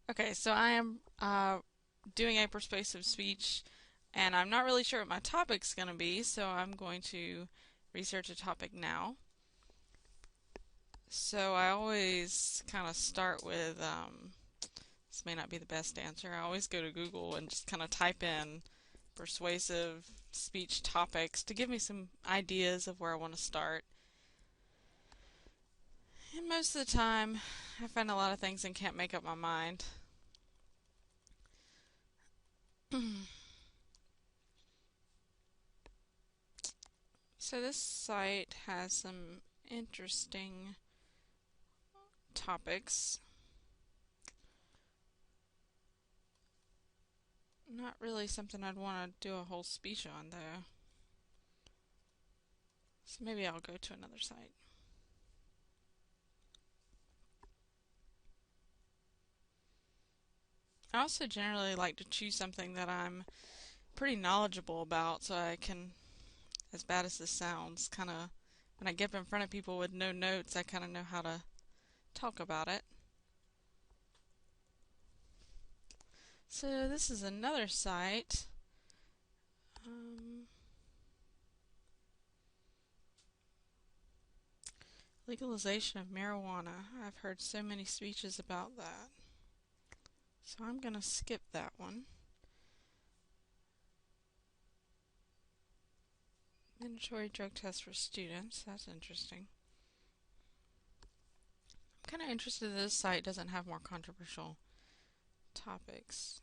Okay, so I am doing a persuasive speech, and I'm not really sure what my topic's going to be, so I'm going to research a topic now. So I always kind of start with this may not be the best answer. I always go to Google and just kind of type in persuasive speech topics to give me some ideas of where I want to start. And most of the time, I find a lot of things and can't make up my mind. So this site has some interesting topics. Not really something I'd want to do a whole speech on, though. So maybe I'll go to another site. I also generally like to choose something that I'm pretty knowledgeable about so I can, as bad as this sounds, kind of, when I get up in front of people with no notes, I kind of know how to talk about it. So this is another site. Um, Legalization of marijuana. I've heard so many speeches about that. So I'm going to skip that one. Mandatory drug test for students. That's interesting. I'm kind of interested that this site doesn't have more controversial topics.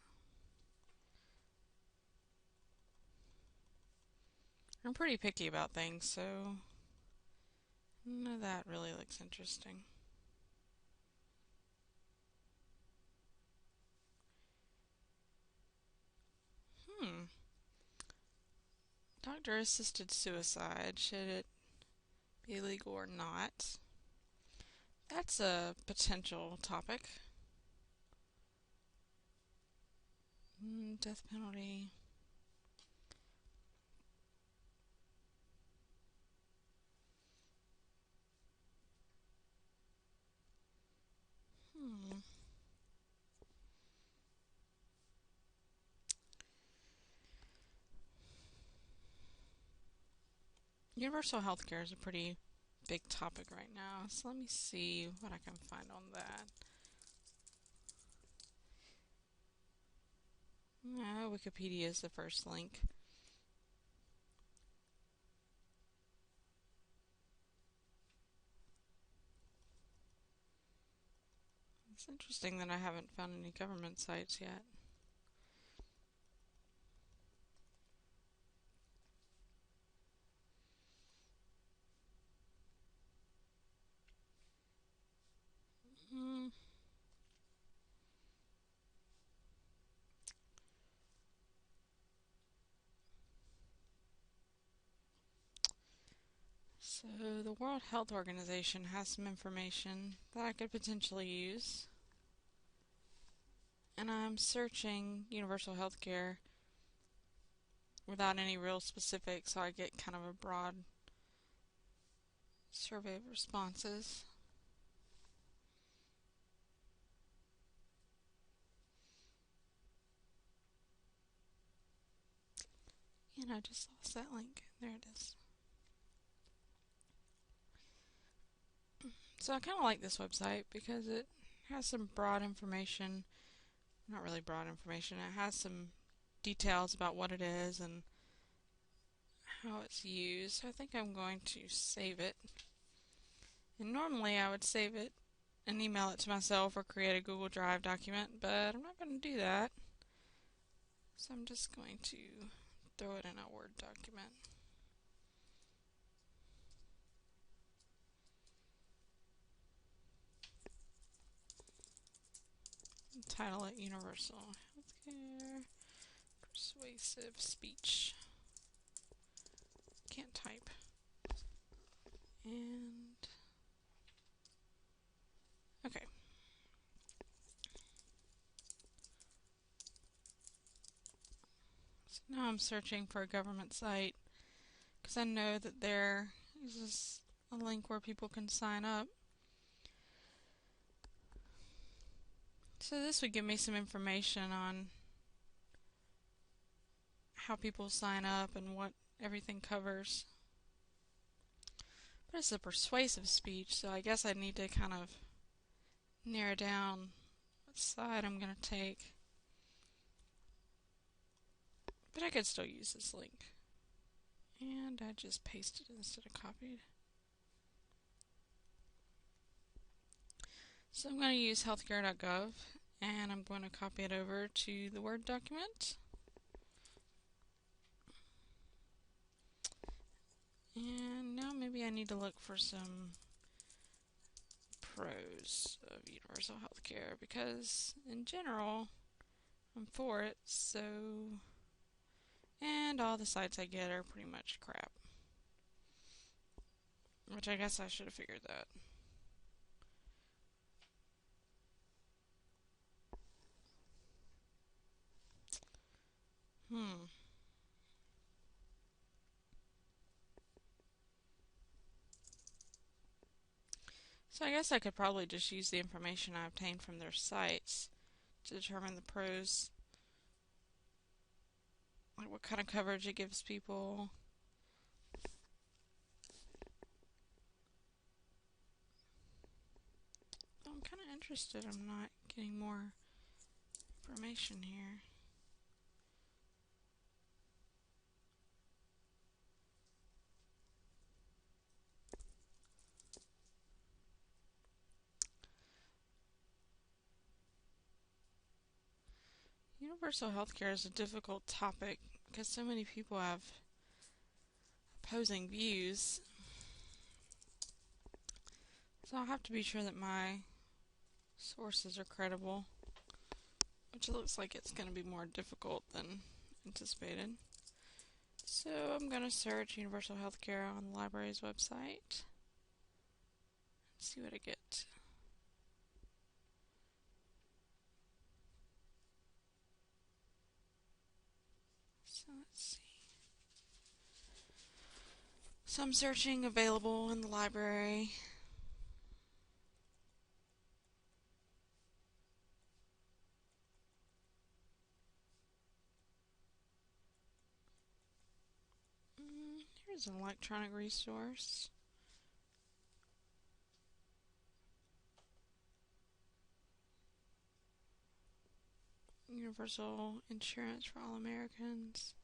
I'm pretty picky about things, so none of that really looks interesting. Hmm. Doctor assisted suicide. Should it be legal or not? That's a potential topic. Death penalty. Hmm. Universal healthcare is a pretty big topic right now, so let me see what I can find on that. Wikipedia is the first link. It's interesting that I haven't found any government sites yet. Hmm. So the World Health Organization has some information that I could potentially use. And I'm searching universal healthcare without any real specifics, so I get kind of a broad survey of responses. And I just lost that link. There it is. So I kind of like this website because it has some broad information. Not really broad information. It has some details about what it is and how it's used. So I think I'm going to save it. And normally I would save it and email it to myself or create a Google Drive document, but I'm not going to do that. So I'm just going to throw it in a Word document. Title it Universal Healthcare Persuasive Speech. Can't type. And okay. So now I'm searching for a government site because I know that there is a link where people can sign up. So this would give me some information on how people sign up and what everything covers. But it's a persuasive speech, so I guess I need to kind of narrow down what side I'm going to take. But I could still use this link. And I just pasted it instead of copied. So I'm going to use healthcare.gov, and I'm going to copy it over to the Word document. And now maybe I need to look for some pros of universal healthcare, because in general I'm for it, and all the sites I get are pretty much crap. Which I guess I should have figured that. So I guess I could probably just use the information I obtained from their sites to determine the pros, like what kind of coverage it gives people. I'm kind of interested. I'm not getting more information here. Universal healthcare is a difficult topic because so many people have opposing views. So I'll have to be sure that my sources are credible, which it looks like it's going to be more difficult than anticipated. So I'm going to search universal healthcare on the library's website and see what I get. So let's see. So I'm searching available in the library. Here's an electronic resource. Universal insurance for all Americans.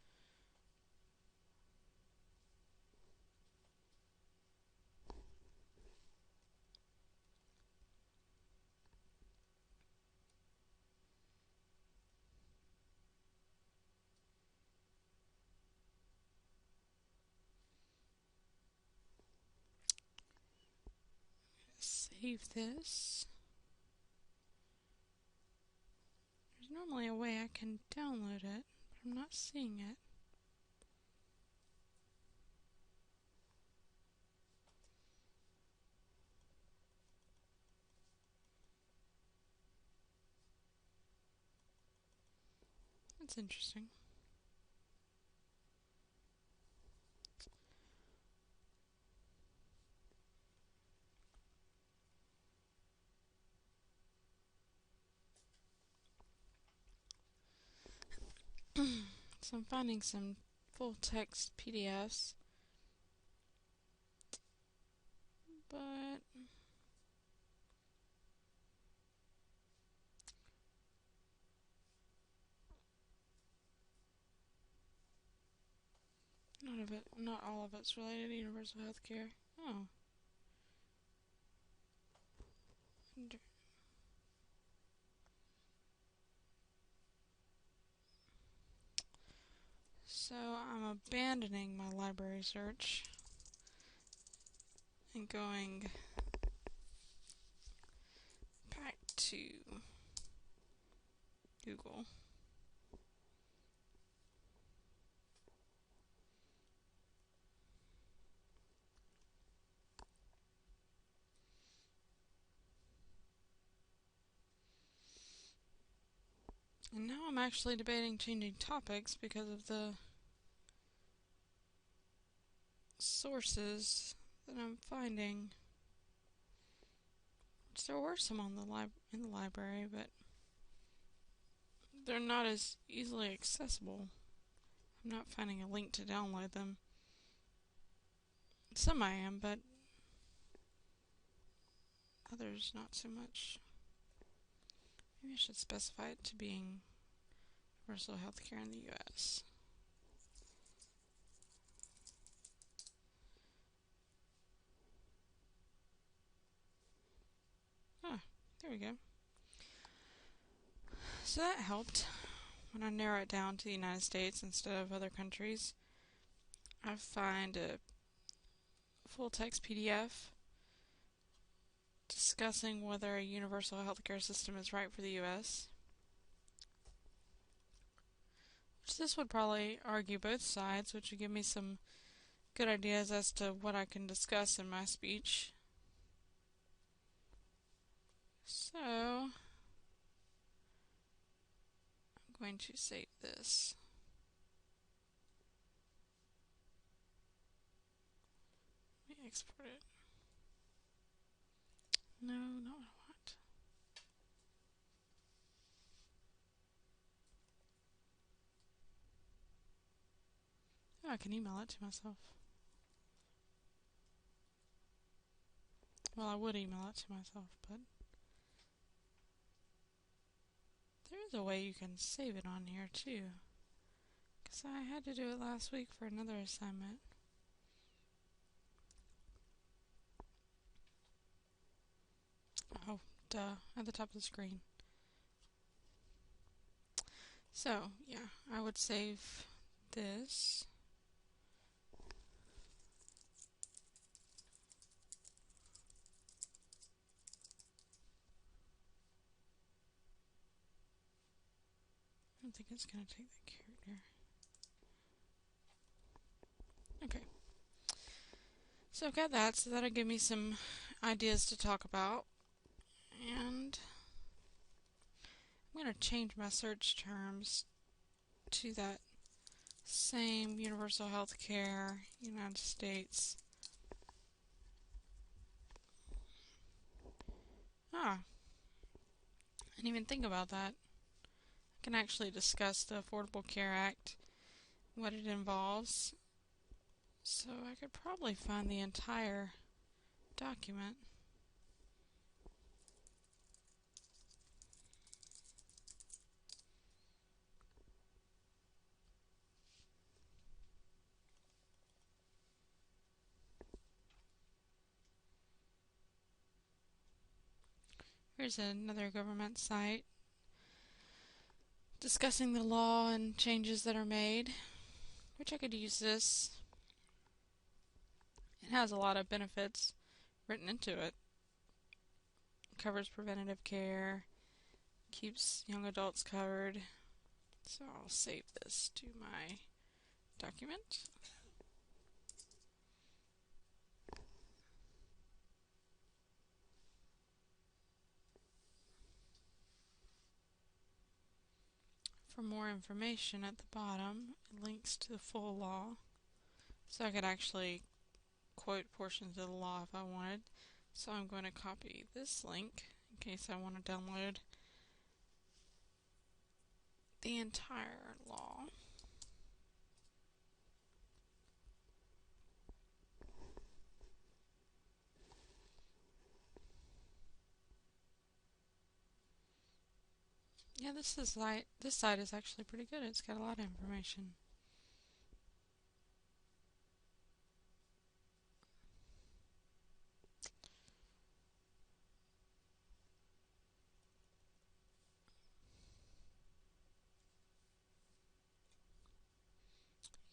Save this. There's normally a way I can download it, but I'm not seeing it. That's interesting. So I'm finding some full text PDFs, but not all of it's related to universal healthcare. Oh. So I'm abandoning my library search and going back to Google. And now I'm actually debating changing topics because of the sources that I'm finding. Which there were some on in the library, but they're not as easily accessible. I'm not finding a link to download them. Some I am, but others not so much. Maybe I should specify it to being universal health care in the U.S. Ah, there we go. So that helped. When I narrow it down to the United States instead of other countries, I find a full-text PDF discussing whether a universal healthcare system is right for the U.S., which this would probably argue both sides, which would give me some good ideas as to what I can discuss in my speech. So, I'm going to save this. Let me export it. No, not what I want. Oh, I can email it to myself. Well, I would email it to myself, but there is a way you can save it on here too. Because I had to do it last week for another assignment. Oh, duh, at the top of the screen. So, yeah, I would save this. I don't think it's going to take the character. Okay. So I've got that, so that'll give me some ideas to talk about. And I'm going to change my search terms to that same universal health care, United States. I didn't even think about that. I can actually discuss the Affordable Care Act, what it involves. So I could probably find the entire document. Here's another government site discussing the law and changes that are made, which I could use this. It has a lot of benefits written into it. It covers preventative care, keeps young adults covered. So I'll save this to my document. For more information at the bottom, it links to the full law. So I could actually quote portions of the law if I wanted. So I'm going to copy this link in case I want to download the entire law. Yeah, this site is actually pretty good. It's got a lot of information.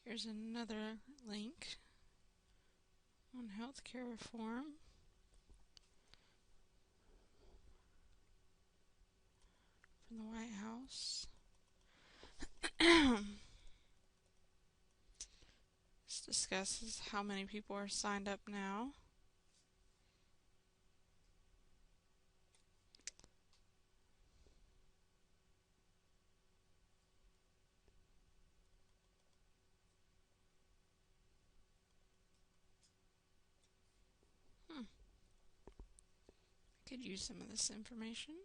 Here's another link on healthcare reform from the White House. This discusses how many people are signed up now. I could use some of this information.